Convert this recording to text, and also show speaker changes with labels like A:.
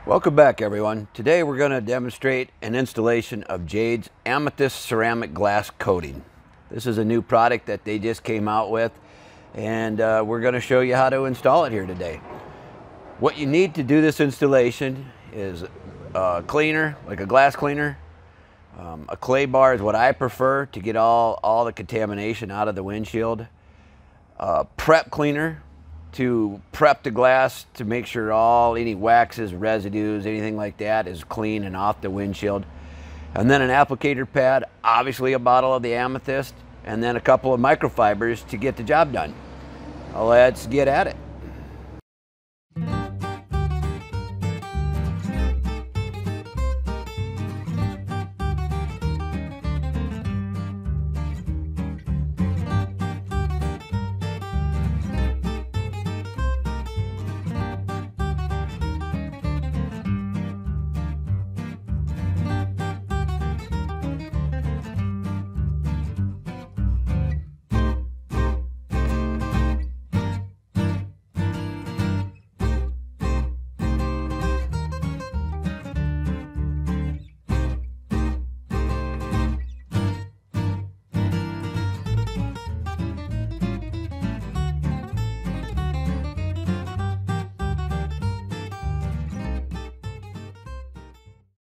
A: Welcome back, everyone. Today we're going to demonstrate an installation of Jade's Amethyst Ceramic Glass Coating. This is a new product that they just came out with, and we're going to show you how to install it here today. What you need to do this installation is a cleaner, like a glass cleaner. A clay bar is what I prefer to get all the contamination out of the windshield. A prep cleaner to prep the glass to make sure any waxes, residues, anything like that is clean and off the windshield. And then an applicator pad, obviously a bottle of the Amethyst, and then a couple of microfibers to get the job done. Let's get at it.